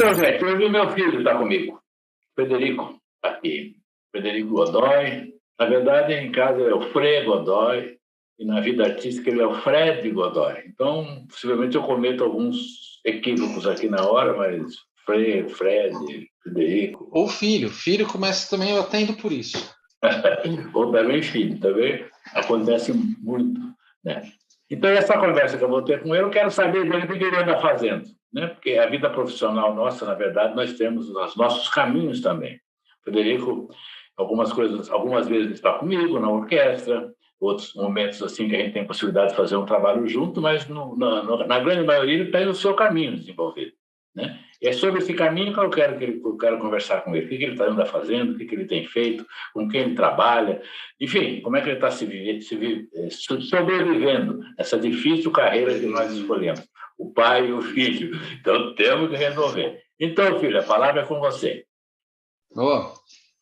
Então, gente, hoje o meu filho está comigo, Frederico, tá aqui. Frederico Godoy. Na verdade, em casa é o Frei Godoy, e na vida artística ele é o Fred Godoy. Então, possivelmente eu cometo alguns equívocos aqui na hora, mas Frei, Fred, Frederico. Ou filho. Filho começa também, eu atendo por isso. Ou também filho, também acontece muito, né? Então, essa conversa que eu vou ter com ele, eu quero saber dele o que ele anda fazendo, né? Porque a vida profissional nossa, na verdade, nós temos os nossos caminhos também. O Frederico, algumas vezes está comigo na orquestra, outros momentos assim que a gente tem possibilidade de fazer um trabalho junto, mas na grande maioria ele tem o seu caminho desenvolvido, né? E é sobre esse caminho que eu quero conversar com ele. O que ele está fazendo, o que ele tem feito, com quem ele trabalha, enfim, como é que ele está sobrevivendo essa difícil carreira que nós escolhemos, o pai e o filho. Então, temos que resolver. Então, filho, a palavra é com você. Oh,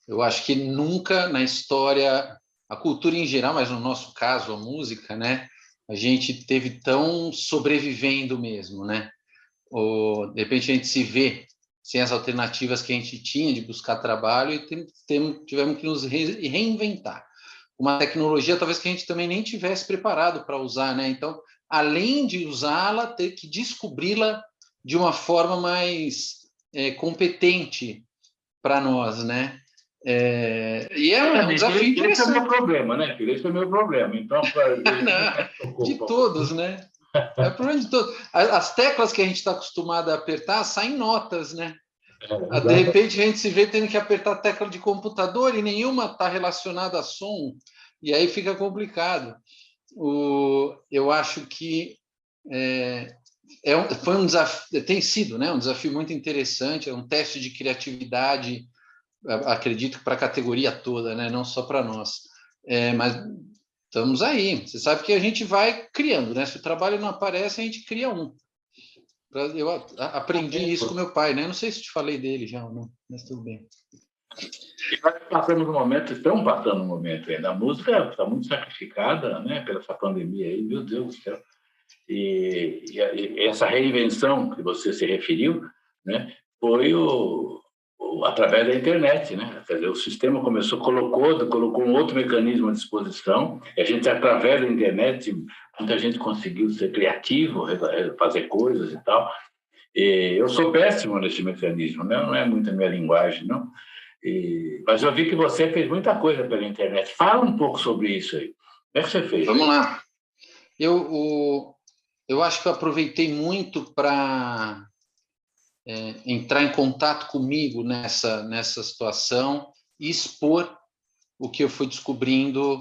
eu acho que nunca na história, a cultura em geral, mas no nosso caso, a música, né? A gente teve tão sobrevivendo mesmo, né? De repente a gente se vê sem as alternativas que a gente tinha de buscar trabalho e tivemos que nos reinventar. Uma tecnologia talvez que a gente também nem tivesse preparado para usar, né? Então, além de usá-la, ter que descobri-la de uma forma mais competente para nós, né? E é um desafio interessante. Esse é o meu problema, né, filho? Esse é o meu problema. Então, de todos, né? É o problema de todos. As teclas que a gente está acostumado a apertar saem notas, né? De repente a gente se vê tendo que apertar a tecla de computador e nenhuma está relacionada a som, e aí fica complicado. Eu acho que foi um desafio, tem sido, né, um desafio muito interessante, é um teste de criatividade, acredito que para a categoria toda, né, não só para nós. Mas estamos aí. Você sabe que a gente vai criando, né? Se o trabalho não aparece, a gente cria um. Eu aprendi isso com meu pai, né? Não sei se te falei dele já ou não, mas tudo bem. Estamos passando um momento ainda. A música está muito sacrificada, né, pela essa pandemia aí, meu Deus do céu. E essa reinvenção que você se referiu, né, foi através da internet, né? Quer dizer, o sistema colocou um outro mecanismo à disposição, e a gente, através da internet, muita gente conseguiu ser criativo, fazer coisas e tal. E eu sou péssimo nesse mecanismo, né? Não é muito a minha linguagem, não. Mas eu vi que você fez muita coisa pela internet. Fala um pouco sobre isso aí. Como é que você fez? Vamos lá. Eu acho que eu aproveitei muito para entrar em contato comigo nessa situação e expor o que eu fui descobrindo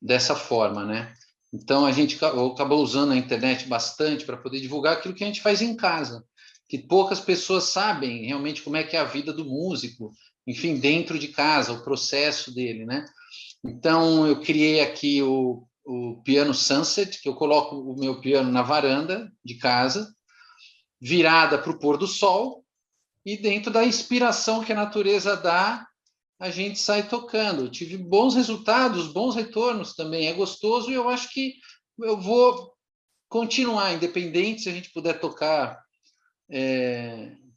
dessa forma, né? Então, a gente acabou usando a internet bastante para poder divulgar aquilo que a gente faz em casa, que poucas pessoas sabem realmente como é que é a vida do músico, enfim, dentro de casa, o processo dele, né? Então, eu criei aqui o Piano Sunset, que eu coloco o meu piano na varanda de casa, virada para o pôr do sol, e dentro da inspiração que a natureza dá, a gente sai tocando. Eu tive bons resultados, bons retornos também. É gostoso e eu acho que eu vou continuar, independente se a gente puder tocar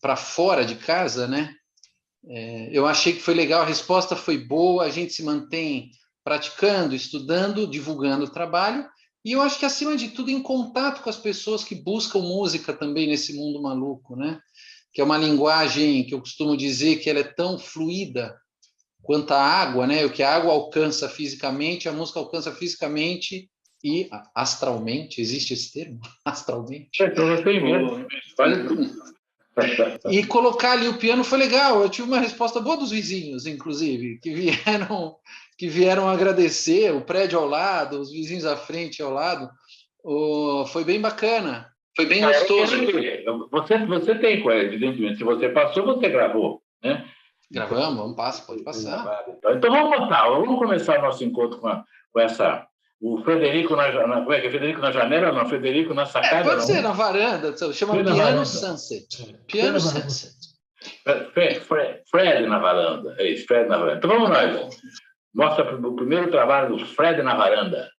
para fora de casa, né? Eu achei que foi legal, a resposta foi boa, a gente se mantém praticando, estudando, divulgando o trabalho, e eu acho que, acima de tudo, em contato com as pessoas que buscam música também nesse mundo maluco, né? Que é uma linguagem que eu costumo dizer que ela é tão fluida quanto a água, né? O que a água alcança fisicamente, a música alcança fisicamente e astralmente. Existe esse termo? Astralmente? Eu sei mesmo. Vale tudo. E colocar ali o piano foi legal. Eu tive uma resposta boa dos vizinhos, inclusive, que vieram agradecer. O prédio ao lado, os vizinhos à frente e ao lado. Foi bem bacana. Foi bem gostoso. Você tem, evidentemente. Se você passou, você gravou, né? Gravamos, pode passar. Então vamos começar o nosso encontro com essa. O Frederico como é que é? Frederico na janela, não? Frederico na sacada? Pode ser na varanda, chama Piano Sunset. Piano Sunset. Fred na varanda. É isso, Fred na varanda. Então vamos nós. Mostra o primeiro trabalho do Fred na varanda.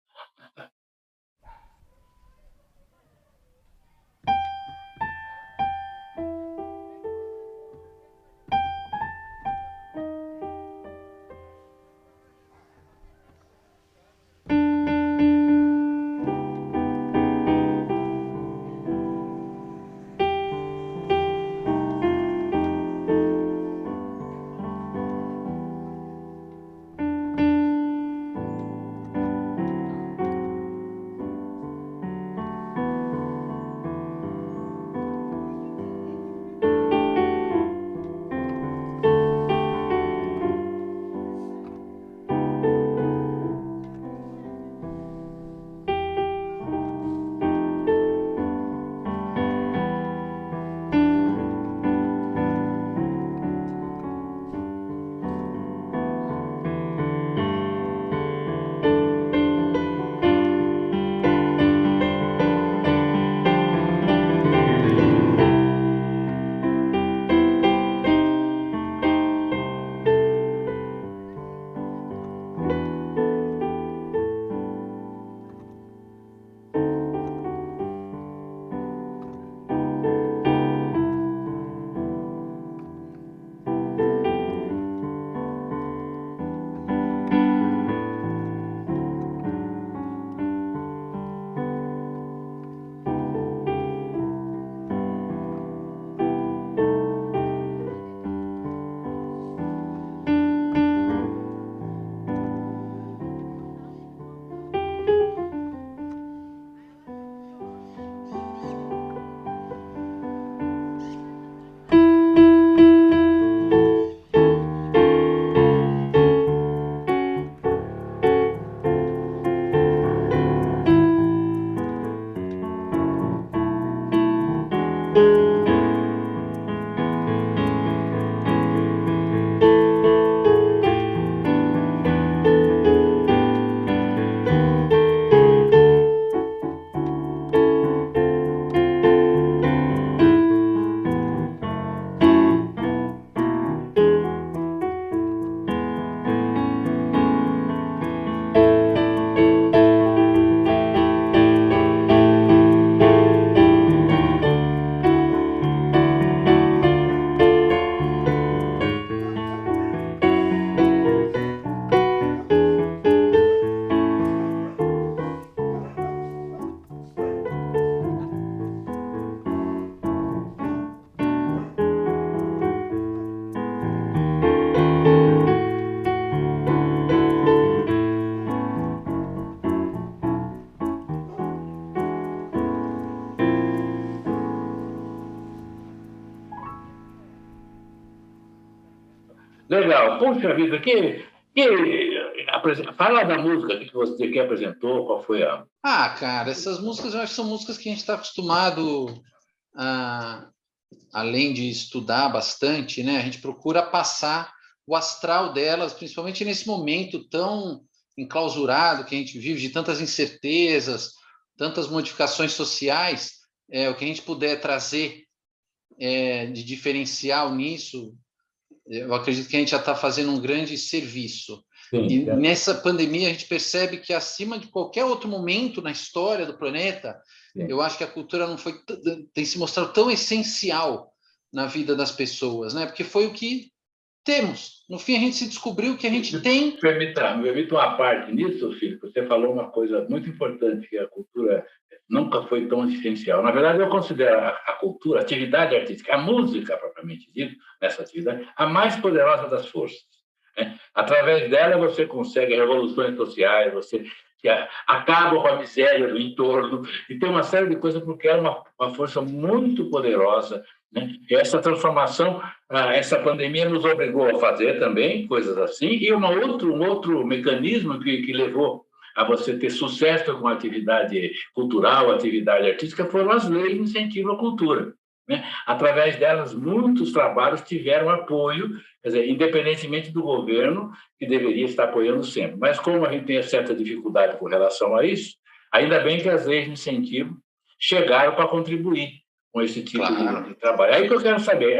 legal. Poxa vida, fala da música que você que apresentou, qual foi a... Cara, essas músicas eu acho que são músicas que a gente está acostumado a, além de estudar bastante, né? A gente procura passar o astral delas, principalmente nesse momento tão enclausurado que a gente vive, de tantas incertezas, tantas modificações sociais, o que a gente puder trazer de diferencial nisso, eu acredito que a gente já está fazendo um grande serviço. Sim, E nessa pandemia a gente percebe que, acima de qualquer outro momento na história do planeta, sim. eu acho que a cultura tem se mostrado tão essencial na vida das pessoas, né? Porque foi o que temos. No fim, a gente se descobriu que a gente tem... Me permita uma parte nisso, filho. Você falou uma coisa muito importante, que a cultura nunca foi tão essencial. Na verdade, eu considero a cultura, a atividade artística, a música, propriamente dita, nessa atividade, a mais poderosa das forças. Né? Através dela, você consegue revoluções sociais, você acaba com a miséria do entorno, e tem uma série de coisas, porque é uma força muito poderosa. Né? E essa transformação, essa pandemia nos obrigou a fazer também coisas assim, e um outro mecanismo que levou a você ter sucesso com a atividade cultural, atividade artística, foram as leis de incentivo à cultura. Né? Através delas, muitos trabalhos tiveram apoio, quer dizer, independentemente do governo, que deveria estar apoiando sempre. Mas como a gente tem certa dificuldade com relação a isso, ainda bem que as leis de incentivo chegaram para contribuir com esse tipo de trabalho. Aí que eu quero saber,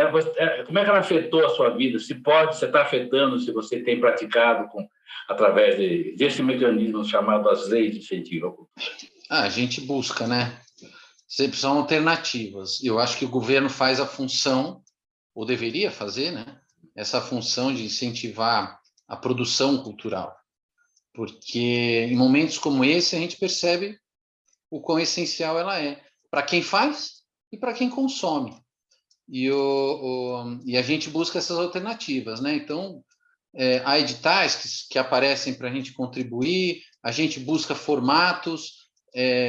como é que ela afetou a sua vida? Se está afetando, se você tem praticado através desse mecanismo chamado as leis de incentivo à cultura. A gente busca, né? Sempre são alternativas. Eu acho que o governo faz a função, ou deveria fazer, né? Essa função de incentivar a produção cultural. Porque em momentos como esse, a gente percebe o quão essencial ela é para quem faz e para quem consome. E a gente busca essas alternativas, né? Então, há editais que aparecem para a gente contribuir, a gente busca formatos,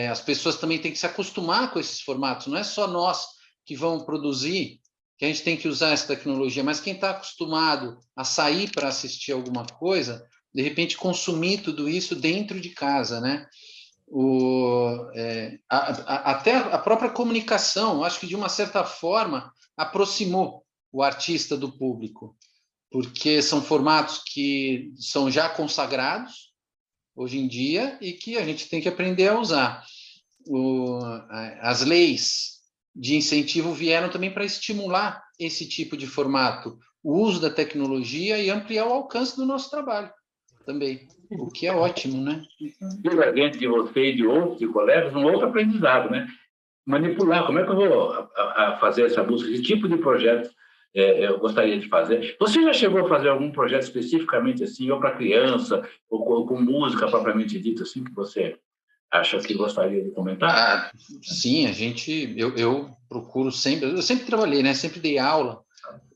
as pessoas também têm que se acostumar com esses formatos, não é só nós que vamos produzir, que a gente tem que usar essa tecnologia, mas quem está acostumado a sair para assistir alguma coisa, de repente consumir tudo isso dentro de casa, né? Até a própria comunicação, acho que de uma certa forma aproximou o artista do público, porque são formatos que são já consagrados hoje em dia e que a gente tem que aprender a usar. As leis de incentivo vieram também para estimular esse tipo de formato, o uso da tecnologia e ampliar o alcance do nosso trabalho também, o que é ótimo, né? Pela gente de você e de outros colegas, um outro aprendizado, né? Manipular, como é que eu vou fazer essa busca? Que tipo de projeto eu gostaria de fazer? Você já chegou a fazer algum projeto especificamente assim, ou para criança, ou com música propriamente dita, assim, que você acha que gostaria de comentar? Sim, eu procuro sempre, eu sempre trabalhei, né? Sempre dei aula,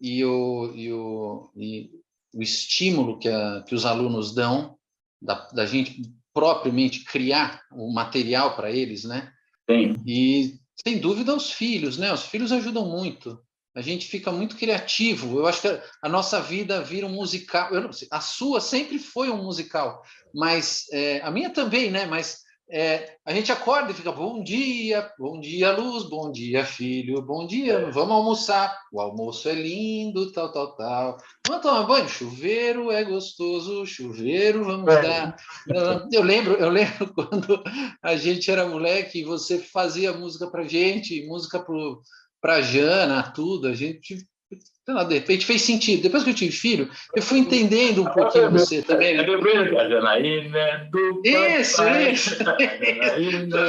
e o estímulo que os alunos dão, da gente propriamente criar o material para eles, né? Tem. E, sem dúvida, os filhos, né? Os filhos ajudam muito. A gente fica muito criativo. Eu acho que a nossa vida vira um musical. Eu não sei, a sua sempre foi um musical, mas a minha também, né? Mas a gente acorda e fica bom dia, luz, bom dia, filho, bom dia, vamos almoçar. O almoço é lindo, tal, tal, tal. Vamos tomar banho, chuveiro é gostoso, chuveiro, vamos dar. Eu lembro quando a gente era moleque e você fazia música pra gente, música para Jana, tudo, a gente, de repente fez sentido. Depois que eu tive filho, eu fui entendendo um pouquinho você também, né? A Janaína do Isso.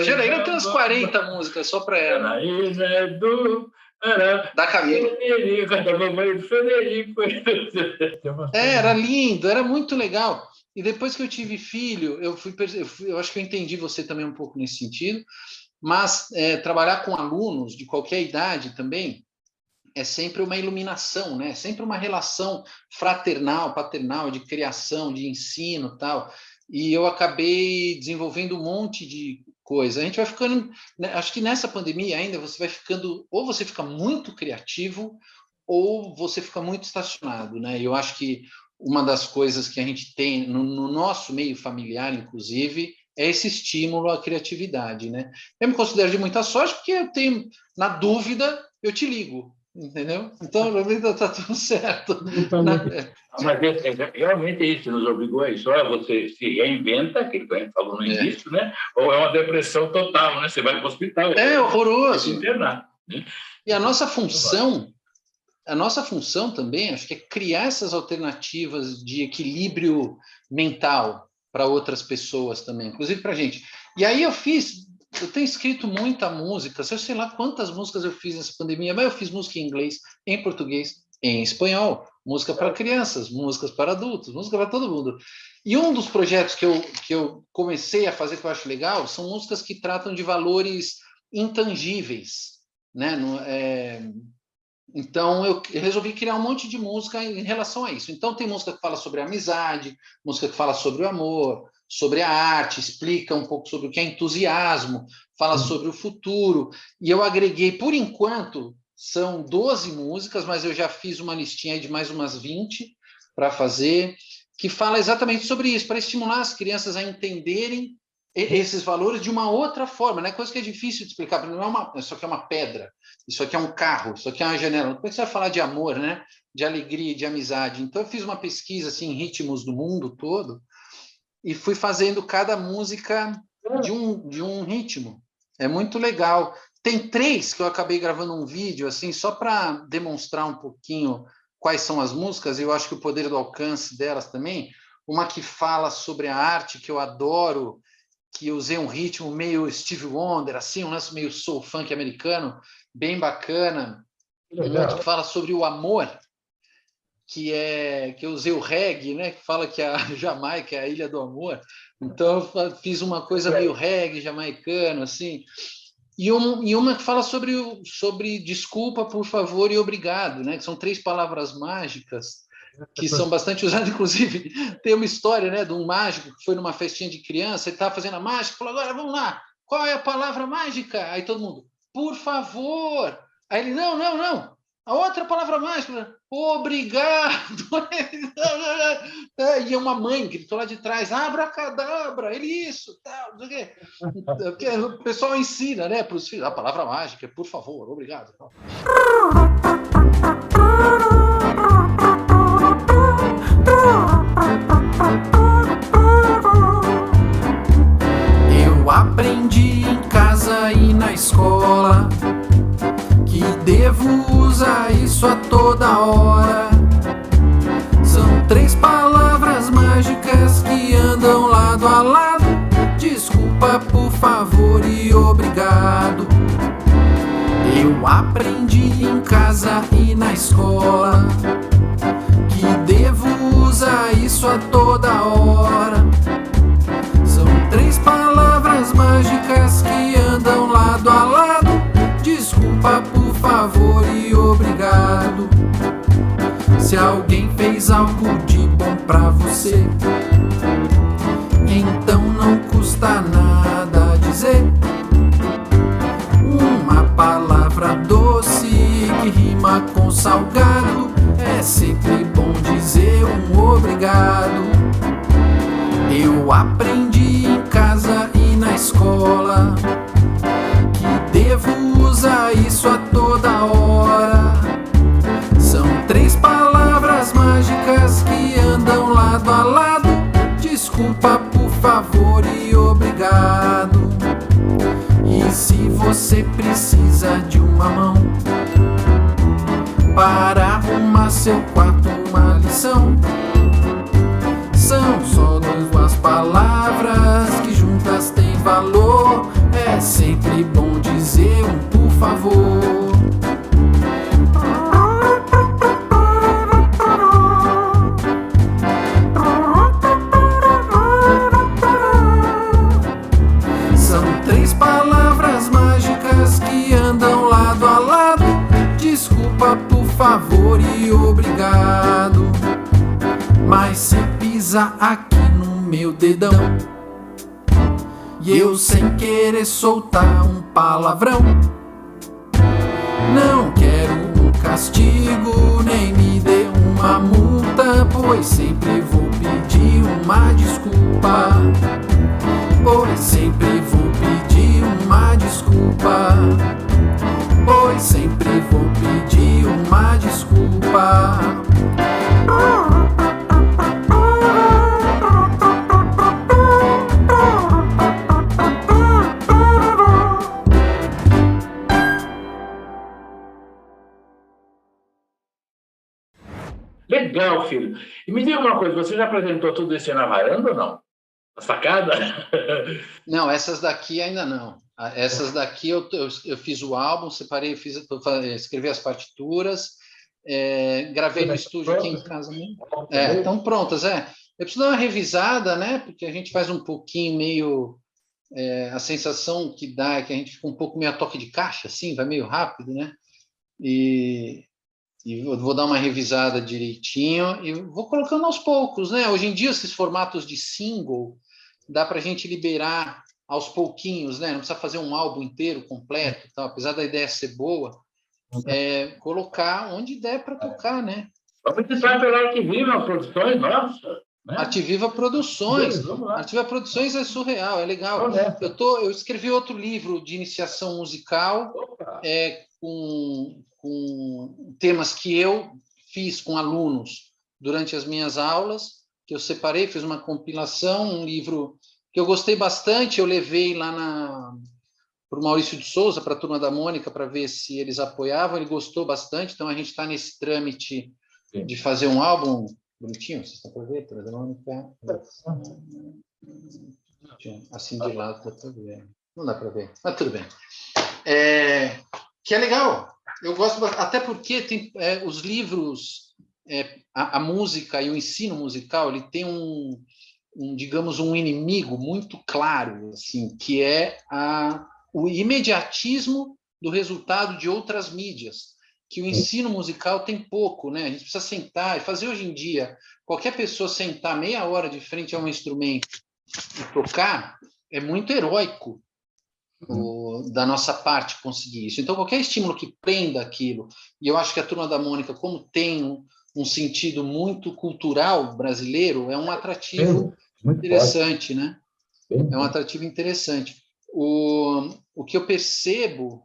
Janaína tem umas 40 40 músicas só para ela. Janaína do... Da Camila. Federico. Era lindo, era muito legal. E depois que eu tive filho, eu acho que eu entendi você também um pouco nesse sentido, mas trabalhar com alunos de qualquer idade também é sempre uma iluminação, né? É sempre uma relação fraternal, paternal, de criação, de ensino, tal. E eu acabei desenvolvendo um monte de coisa. A gente vai ficando, né? Acho que nessa pandemia ainda você vai ficando, ou você fica muito criativo, ou você fica muito estacionado, né? Eu acho que uma das coisas que a gente tem no nosso meio familiar, inclusive, é esse estímulo à criatividade, né? Eu me considero de muita sorte porque eu tenho, na dúvida, eu te ligo, entendeu? Então, na vida está tudo certo. Mas realmente é isso, nos obrigou a isso. Ou você se reinventa, aquilo que a gente falou no início, né? Ou é uma depressão total, né? Você vai para o hospital. É horroroso. Se internar, né? E a nossa função também, acho que é criar essas alternativas de equilíbrio mental para outras pessoas também, inclusive para a gente. E aí eu tenho escrito muita música, eu sei lá quantas músicas eu fiz nessa pandemia, mas eu fiz música em inglês, em português, em espanhol, música para crianças, músicas para adultos, música para todo mundo. E um dos projetos que eu comecei a fazer, que eu acho legal, são músicas que tratam de valores intangíveis, né? Então, eu resolvi criar um monte de música em relação a isso. Então, tem música que fala sobre a amizade, música que fala sobre o amor, sobre a arte, explica um pouco sobre o que é entusiasmo, fala sobre o futuro. E eu agreguei, por enquanto, são 12 músicas, mas eu já fiz uma listinha aí de mais umas 20 para fazer, que fala exatamente sobre isso, para estimular as crianças a entenderem esses valores de uma outra forma, né? Coisa que é difícil de explicar, não é isso aqui é uma pedra, isso aqui é um carro, isso aqui é uma janela. Como é que você vai falar de amor, né? De alegria, de amizade? Então eu fiz uma pesquisa assim, em ritmos do mundo todo e fui fazendo cada música de um ritmo. É muito legal. Tem 3 que eu acabei gravando um vídeo assim só para demonstrar um pouquinho quais são as músicas, e eu acho que o poder do alcance delas também. Uma que fala sobre a arte, que eu adoro, que eu usei um ritmo meio Stevie Wonder, assim, um lance meio soul funk americano, bem bacana. Um outro que fala sobre o amor, que eu usei o reggae, né? Que fala que a Jamaica é a ilha do amor. Então eu fiz uma coisa meio reggae jamaicano, assim. E uma que fala sobre desculpa, por favor e obrigado, né? Que são 3 palavras mágicas que são bastante usadas. Inclusive, tem uma história, né, de um mágico que foi numa festinha de criança, ele estava fazendo a mágica, falou, agora vamos lá, qual é a palavra mágica? Aí todo mundo, por favor. Aí ele, não, a outra palavra mágica, obrigado. E uma mãe gritou lá de trás, abracadabra, ele isso, tal, não sei o quê. O pessoal ensina, né, para os filhos, a palavra mágica, por favor, obrigado. Eu aprendi em casa e na escola que devo usar isso a toda hora. São 3 palavras mágicas que andam lado a lado: desculpa, por favor e obrigado. Eu aprendi em casa e na escola que devo usar isso a toda hora. São 3 palavras mágicas que andam lado a lado: desculpa, por favor e obrigado. Se alguém fez algo de bom pra você, então não custa nada dizer uma palavra doce que rima com salgado. É sempre bom dizer um obrigado. Eu aprendi em casa e na escola que devo usar isso a toda hora. São 3 palavras mágicas que andam lado a lado: desculpa, por favor e obrigado. E se você precisa de uma mão para arrumar seu quarto, uma lição, são só 2 palavras que juntas têm valor. É sempre bom dizer um por favor. São 3 palavras mágicas que andam lado a lado: desculpa, por favor e obrigado. Mas se pisa aqui no meu dedão e eu sem querer soltar um palavrão, não quero um castigo, nem me dê uma multa. volta, pois sempre vou pedir uma desculpa. Pois sempre vou pedir uma desculpa. Pois sempre vou pedir uma desculpa. Legal, filho. E me diga uma coisa, você já apresentou tudo isso aí na varanda ou não? Na sacada? Não, essas daqui ainda não. Essas daqui eu fiz o álbum, separei, escrevi as partituras, gravei no estúdio aqui em casa mesmo. Estão prontas, Eu preciso dar uma revisada, né? Porque a gente faz um pouquinho meio... a sensação que dá é que a gente fica um pouco meio a toque de caixa, assim, vai meio rápido, né? E vou dar uma revisada direitinho e vou colocando aos poucos, né? Hoje em dia, esses formatos de single dá para a gente liberar aos pouquinhos, né? Não precisa fazer um álbum inteiro, completo, tal. Apesar da ideia ser boa, colocar onde der para tocar, né? Vamos tentar pela Arquiviva Produções, nossa! Né? Arquiviva Produções. Vamos lá. Arquiviva Produções é surreal, é legal. Eu escrevi outro livro de iniciação musical, com temas que eu fiz com alunos durante as minhas aulas, que eu separei, fiz uma compilação, um livro que eu gostei bastante, eu levei lá para o Maurício de Souza, para a Turma da Mônica, para ver se eles apoiavam, ele gostou bastante, então a gente está nesse trâmite de fazer um álbum bonitinho, vocês estão para ver, Turma da Mônica? Assim de lado dá para ver. Não dá para ver, mas tudo bem. Que é legal. Eu gosto, até porque tem os livros, a música e o ensino musical, ele tem digamos, um inimigo muito claro, assim, que é o imediatismo do resultado de outras mídias, que o ensino musical tem pouco, né? A gente precisa sentar e fazer hoje em dia. Qualquer pessoa sentar meia hora de frente a um instrumento e tocar é muito heróico. Da nossa parte conseguir isso. Então, qualquer estímulo que prenda aquilo, e eu acho que a Turma da Mônica, como tem um sentido muito cultural brasileiro, é um atrativo interessante, né? É um atrativo interessante. O que eu percebo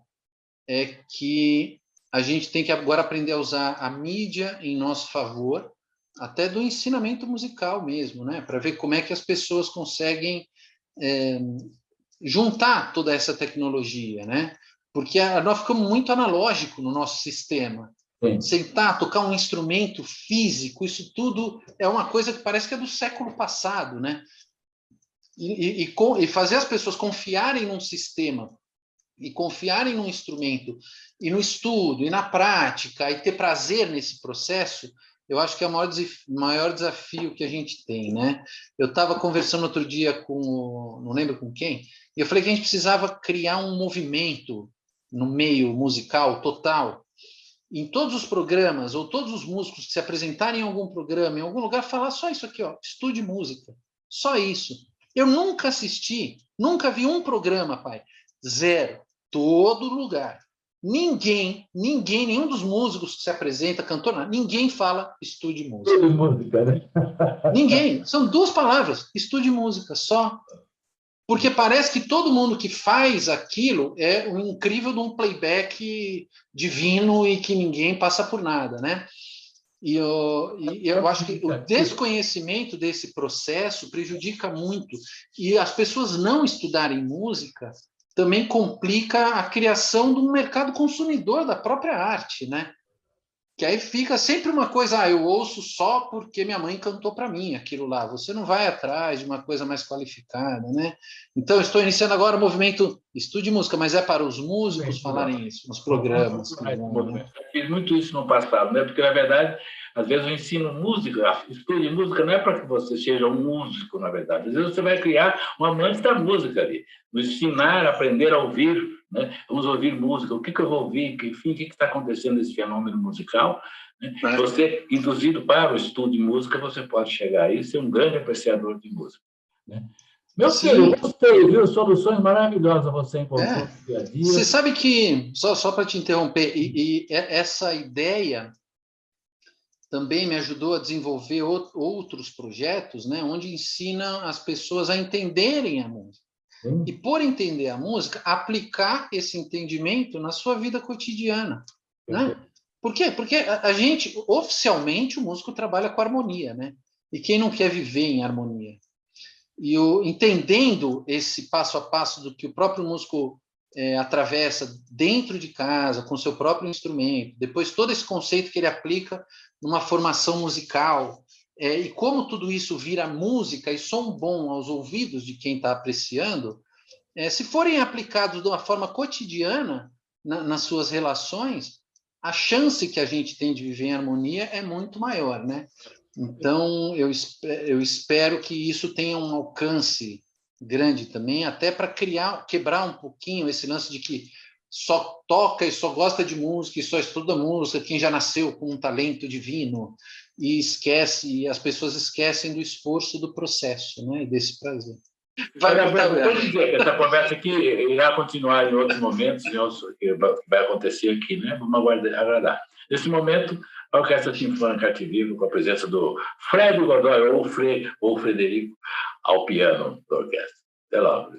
é que a gente tem que agora aprender a usar a mídia em nosso favor, até do ensinamento musical mesmo, né? Para ver como é que as pessoas conseguem juntar toda essa tecnologia, né? Porque nós ficamos muito analógico no nosso sistema. Sim. Sentar, tocar um instrumento físico, isso tudo é uma coisa que parece que é do século passado, né? E fazer as pessoas confiarem num sistema e confiarem num instrumento e no estudo e na prática e ter prazer nesse processo, eu acho que é o maior desafio que a gente tem, né? Eu estava conversando outro dia não lembro com quem, e eu falei que a gente precisava criar um movimento no meio musical total, em todos os programas, ou todos os músicos que se apresentarem em algum programa, em algum lugar, falar só isso aqui, ó, estude música, só isso. Eu nunca assisti, nunca vi um programa, pai, zero, todo lugar. Nenhum dos músicos que se apresenta, cantor, ninguém fala estude música. Estude música, né? Ninguém. São duas palavras, estude música, só. Porque parece que todo mundo que faz aquilo é um incrível de um playback divino e que ninguém passa por nada, né? E eu acho que o desconhecimento desse processo prejudica muito. E as pessoas não estudarem música também complica a criação de um mercado consumidor da própria arte, né? Que aí fica sempre uma coisa, eu ouço só porque minha mãe cantou para mim aquilo lá. Você não vai atrás de uma coisa mais qualificada, né? Então, estou iniciando agora o movimento Estude Música, mas é para os músicos falarem isso nos programas. Eu fiz muito isso no passado, né? Porque, na verdade, às vezes eu ensino música, estude música não é para que você seja um músico, na verdade. Às vezes você vai criar um amante da música ali, nos ensinar, aprender a ouvir, né? Vamos ouvir música, o que eu vou ouvir, enfim, o que está acontecendo nesse fenômeno musical. Né? Você, induzido para o estudo de música, você pode chegar aí e ser um grande apreciador de música. Né? Meu filho, gostei, viu? Soluções maravilhosas você encontrou no dia a dia. Você sabe que, só para te interromper, essa ideia também me ajudou a desenvolver outros projetos, né, onde ensina as pessoas a entenderem a música. E, por entender a música, aplicar esse entendimento na sua vida cotidiana. Né? Por quê? Porque a gente, oficialmente, o músico trabalha com harmonia, né? E quem não quer viver em harmonia? E entendendo esse passo a passo do que o próprio músico atravessa dentro de casa, com seu próprio instrumento, depois todo esse conceito que ele aplica numa formação musical, e como tudo isso vira música e som bom aos ouvidos de quem está apreciando, se forem aplicados de uma forma cotidiana nas suas relações, a chance que a gente tem de viver em harmonia é muito maior, né? Então, eu espero que isso tenha um alcance grande também, até para quebrar um pouquinho esse lance de que só toca e só gosta de música e só estuda música quem já nasceu com um talento divino, e as pessoas esquecem do esforço do processo, né? E desse prazer. Vou dizer que essa conversa aqui irá continuar em outros momentos, que vai acontecer aqui, né? Vamos aguardar. Nesse momento, a Orquestra Sinfônica Arte Viva, com a presença do Fred Godoy, ou Frederico, ao piano da orquestra. Até logo.